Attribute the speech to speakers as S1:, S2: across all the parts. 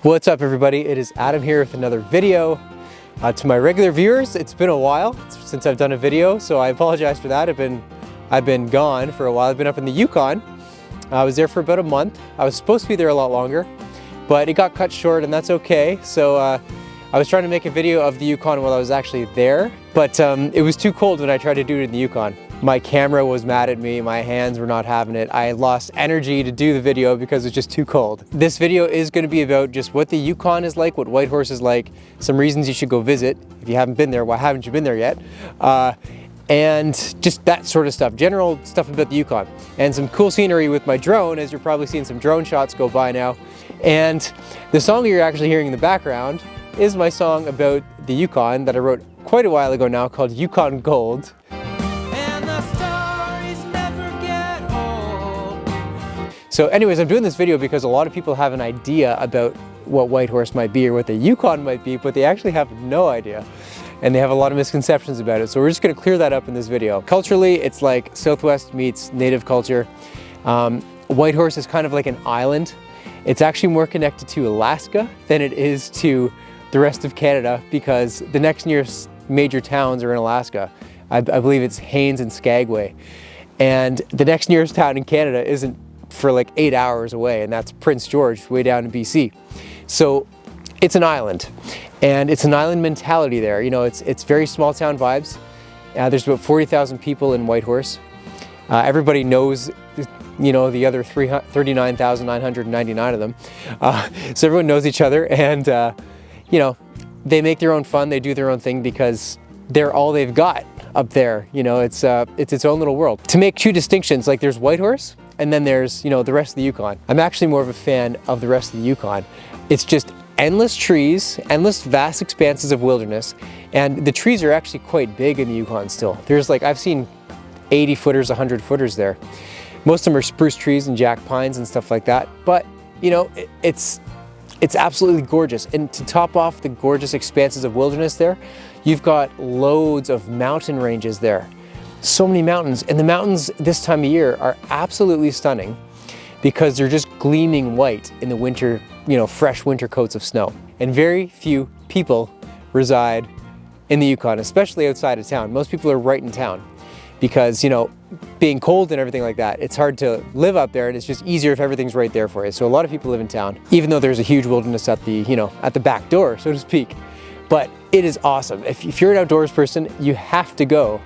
S1: What's up everybody, it is Adam here with another video. To my regular viewers, it's been a while since I've done a video, so I apologize for that. I've been gone for a while. I've been up in the Yukon. I was there for about a month. I was supposed to be there a lot longer, but it got cut short and that's okay. So I was trying to make a video of the Yukon while I was actually there, but it was too cold when I tried to do it in the Yukon. My camera was mad at me, my hands were not having it. I lost energy to do the video because it's just too cold. This video is going to be about just what the Yukon is like, what Whitehorse is like, some reasons you should go visit. If you haven't been there, why haven't you been there yet? And just that sort of stuff, general stuff about the Yukon. And some cool scenery with my drone, as you're probably seeing some drone shots go by now. And the song you're actually hearing in the background is my song about the Yukon that I wrote quite a while ago now, called Yukon Gold. So anyways, I'm doing this video because a lot of people have an idea about what Whitehorse might be or what the Yukon might be, but they actually have no idea. And they have a lot of misconceptions about it. So we're just gonna clear that up in this video. Culturally, it's like Southwest meets native culture. Whitehorse is kind of like an island. It's actually more connected to Alaska than it is to the rest of Canada because the next nearest major towns are in Alaska. I believe it's Haines and Skagway. And the next nearest town in Canada isn't for like 8 hours away, and that's Prince George, way down in BC. So it's an island, and it's an island mentality there. You know, it's very small town vibes. There's about 40,000 people in Whitehorse. Everybody knows, you know, the other 39,999 of them. So everyone knows each other, and you know, they make their own fun, they do their own thing because they're all they've got up there. You know, it's its own little world. To make two distinctions, like there's Whitehorse, and then there's, you know, the rest of the Yukon. I'm actually more of a fan of the rest of the Yukon. It's just endless trees, endless vast expanses of wilderness, and the trees are actually quite big in the Yukon still. There's like, I've seen 80 footers, 100 footers there. Most of them are spruce trees and jack pines and stuff like that, but you know, it's absolutely gorgeous. And to top off the gorgeous expanses of wilderness there, you've got loads of mountain ranges there. So many mountains, and the mountains this time of year are absolutely stunning because they're just gleaming white in the winter, you know, fresh winter coats of snow. And very few people reside in the Yukon, especially outside of town. Most people are right in town because, you know, being cold and everything like that, it's hard to live up there, and it's just easier if everything's right there for you. So a lot of people live in town, even though there's a huge wilderness at the, you know, at the back door, so to speak. But it is awesome. If you're an outdoors person, you have to go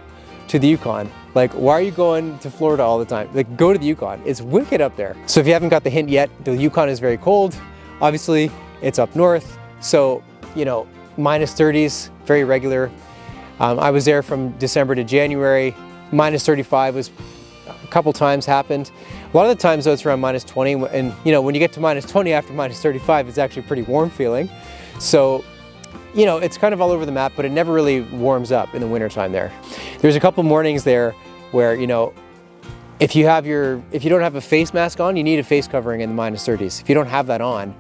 S1: to the Yukon. Like, why are you going to Florida all the time? Like, go to the Yukon. It's wicked up there. So if you haven't got the hint yet, the Yukon is very cold. Obviously, it's up north. So, you know, minus 30s, very regular. I was there from December to January. Minus 35 was a couple times happened. A lot of the times though, it's around minus 20. And you know, when you get to minus 20 after minus 35, it's actually pretty warm feeling. So, you know, it's kind of all over the map, but it never really warms up in the wintertime there. There's a couple mornings there where, you know, if you don't have a face mask on, you need a face covering in the minus 30s. If you don't have that on,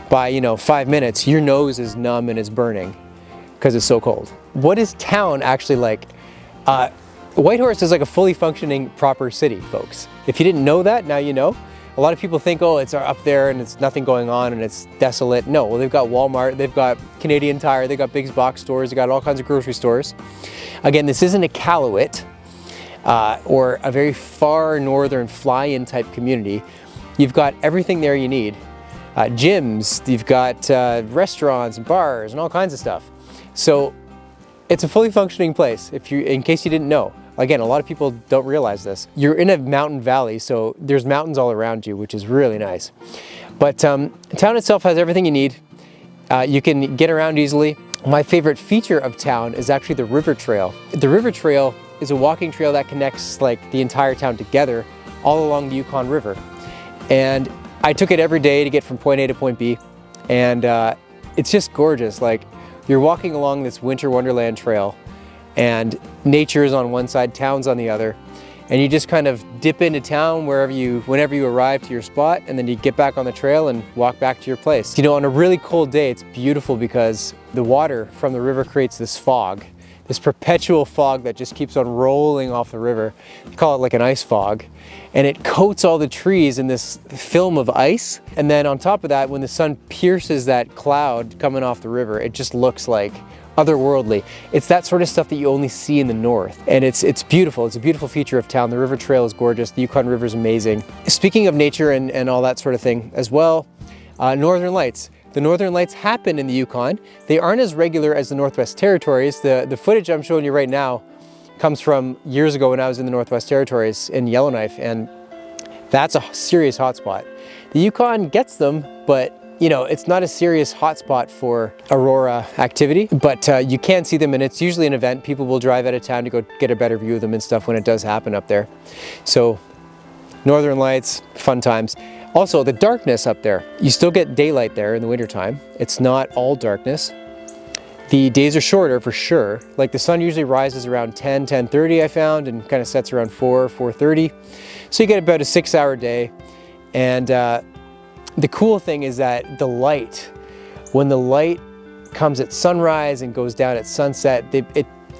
S1: by, you know, 5 minutes, your nose is numb and it's burning because it's so cold. What is town actually like? Whitehorse is like a fully functioning proper city, folks. If you didn't know that, now you know. A lot of people think, oh, it's up there and it's nothing going on and it's desolate. No, well, they've got Walmart, they've got Canadian Tire, they've got big box stores, they've got all kinds of grocery stores. Again, this isn't a Iqaluit or a very far northern fly-in type community. You've got everything there you need. Gyms, you've got restaurants and bars and all kinds of stuff. So it's a fully functioning place, in case you didn't know. Again, a lot of people don't realize this. You're in a mountain valley, so there's mountains all around you, which is really nice. But town itself has everything you need. You can get around easily. My favorite feature of town is actually the river trail. The river trail is a walking trail that connects like the entire town together all along the Yukon River. And I took it every day to get from point A to point B. And it's just gorgeous. Like, you're walking along this winter wonderland trail, and nature is on one side, town's on the other, and you just kind of dip into town whenever you arrive to your spot, and then you get back on the trail and walk back to your place. You know, on a really cold day, it's beautiful because the water from the river creates this fog this perpetual fog that just keeps on rolling off the river. They call it like an ice fog. And it coats all the trees in this film of ice. And then on top of that, when the sun pierces that cloud coming off the river, it just looks like otherworldly. It's that sort of stuff that you only see in the north. And it's beautiful. It's a beautiful feature of town. The river trail is gorgeous. The Yukon River is amazing. Speaking of nature and all that sort of thing as well, Northern Lights. The Northern Lights happen in the Yukon. They aren't as regular as the Northwest Territories. The footage I'm showing you right now comes from years ago when I was in the Northwest Territories in Yellowknife, and that's a serious hotspot. The Yukon gets them, but you know, it's not a serious hotspot for aurora activity, but you can see them, and it's usually an event. People will drive out of town to go get a better view of them and stuff when it does happen up there. So Northern Lights, fun times. Also, the darkness up there. You still get daylight there in the wintertime. It's not all darkness. The days are shorter for sure. Like the sun usually rises around 10, 10:30 I found, and kind of sets around 4, 4:30. So you get about a 6-hour day. And the cool thing is that the light, when the light comes at sunrise and goes down at sunset,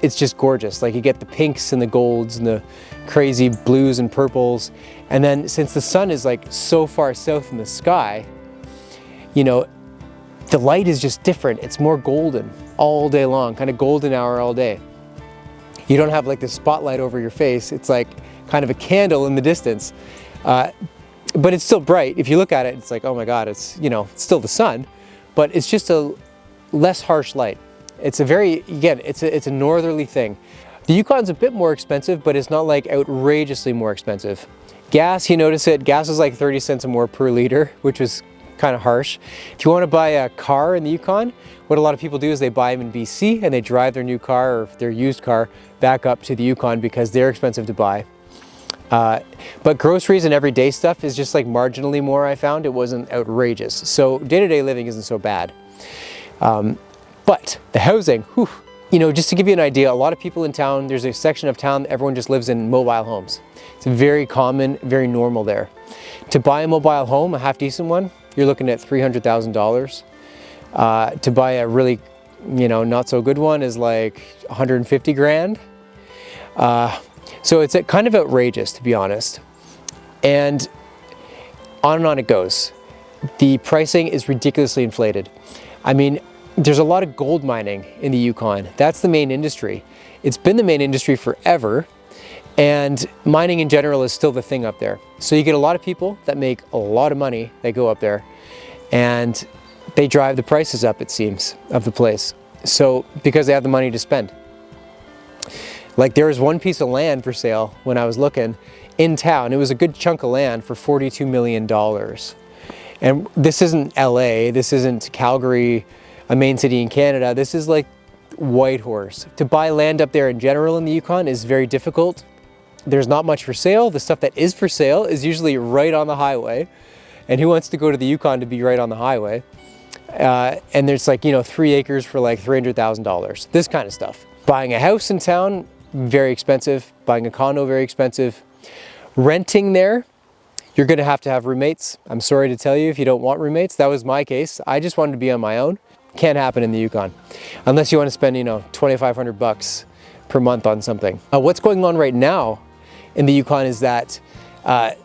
S1: it's just gorgeous. Like you get the pinks and the golds and the crazy blues and purples. And then since the sun is like so far south in the sky, you know, the light is just different. It's more golden all day long, kind of golden hour all day. You don't have like the spotlight over your face. It's like kind of a candle in the distance. But it's still bright. If you look at it, it's like, oh my God, it's, you know, it's still the sun, but it's just a less harsh light. It's a very, again, it's a northerly thing. The Yukon's a bit more expensive, but it's not like outrageously more expensive. Gas, you notice it, gas is like 30 cents more per liter, which was kind of harsh. If you want to buy a car in the Yukon, what a lot of people do is they buy them in BC and they drive their new car or their used car back up to the Yukon because they're expensive to buy. But groceries and everyday stuff is just like marginally more, I found. It wasn't outrageous. So day-to-day living isn't so bad. But the housing, whew, you know, just to give you an idea, a lot of people in town, there's a section of town that everyone just lives in mobile homes. It's very common, very normal there. To buy a mobile home, a half-decent one, you're looking at $300,000. To buy a really, you know, not so good one is like 150 grand. So it's kind of outrageous, to be honest. And on it goes. The pricing is ridiculously inflated. I mean, there's a lot of gold mining in the Yukon. That's the main industry. It's been the main industry forever, and mining in general is still the thing up there. So you get a lot of people that make a lot of money that go up there, and they drive the prices up, it seems, of the place. So, because they have the money to spend. Like there was one piece of land for sale when I was looking in town. It was a good chunk of land for $42 million. And this isn't LA, this isn't Calgary, a main city in Canada. This is like Whitehorse. To buy land up there in general in the Yukon is very difficult. There's not much for sale. The stuff that is for sale is usually right on the highway. And who wants to go to the Yukon to be right on the highway? And there's like, you know, 3 acres for like $300,000, this kind of stuff. Buying a house in town, very expensive. Buying a condo, very expensive. Renting there, you're gonna have to have roommates. I'm sorry to tell you if you don't want roommates. That was my case. I just wanted to be on my own. Can't happen in the Yukon. Unless you want to spend, you know, $2,500 per month on something. What's going on right now in the Yukon is that the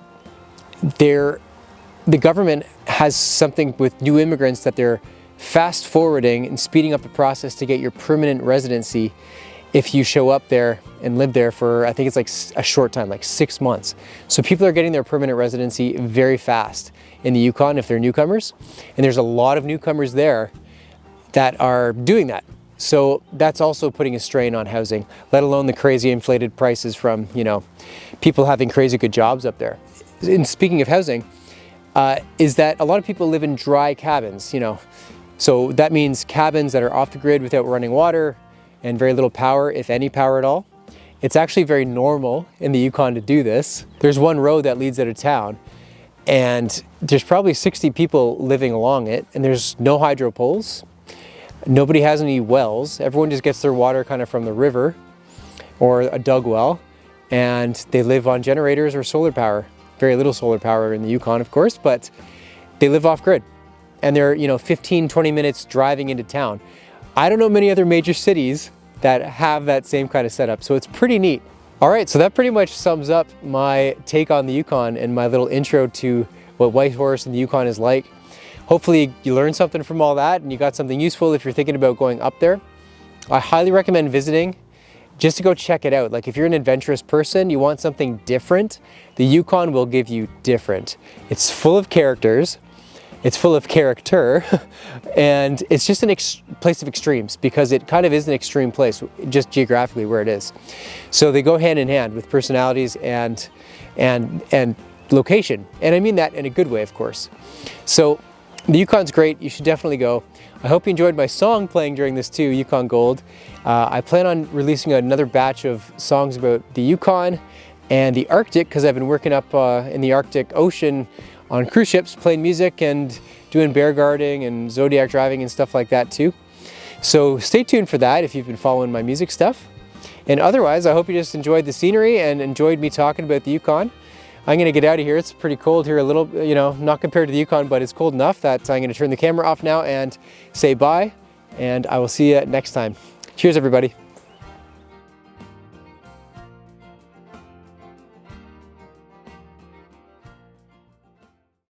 S1: government has something with new immigrants that they're fast forwarding and speeding up the process to get your permanent residency if you show up there and live there for, I think it's like a short time, like 6 months. So people are getting their permanent residency very fast in the Yukon if they're newcomers. And there's a lot of newcomers there that are doing that. So that's also putting a strain on housing, let alone the crazy inflated prices from, you know, people having crazy good jobs up there. And speaking of housing, is that a lot of people live in dry cabins, you know. So that means cabins that are off the grid without running water and very little power, if any power at all. It's actually very normal in the Yukon to do this. There's one road that leads out of town, and there's probably 60 people living along it, and there's no hydro poles. Nobody has any wells. Everyone just gets their water kind of from the river or a dug well, and they live on generators or solar power. Very little solar power in the Yukon, of course, but they live off grid. And they're, you know, 15, 20 minutes driving into town. I don't know many other major cities that have that same kind of setup. So it's pretty neat. All right, so that pretty much sums up my take on the Yukon and my little intro to what Whitehorse and the Yukon is like. Hopefully you learned something from all that and you got something useful if you're thinking about going up there. I highly recommend visiting just to go check it out. Like if you're an adventurous person, you want something different, the Yukon will give you different. It's full of characters, it's full of character, and it's just a place of extremes because it kind of is an extreme place, just geographically where it is. So they go hand in hand with personalities and location. And I mean that in a good way, of course. So the Yukon's great, you should definitely go. I hope you enjoyed my song playing during this too, Yukon Gold. I plan on releasing another batch of songs about the Yukon and the Arctic because I've been working up in the Arctic Ocean on cruise ships, playing music and doing bear guarding and zodiac driving and stuff like that too. So stay tuned for that if you've been following my music stuff. And otherwise, I hope you just enjoyed the scenery and enjoyed me talking about the Yukon. I'm gonna get out of here. It's pretty cold here, a little, you know, not compared to the Yukon, but it's cold enough that I'm gonna turn the camera off now and say bye, and I will see you next time. Cheers, everybody.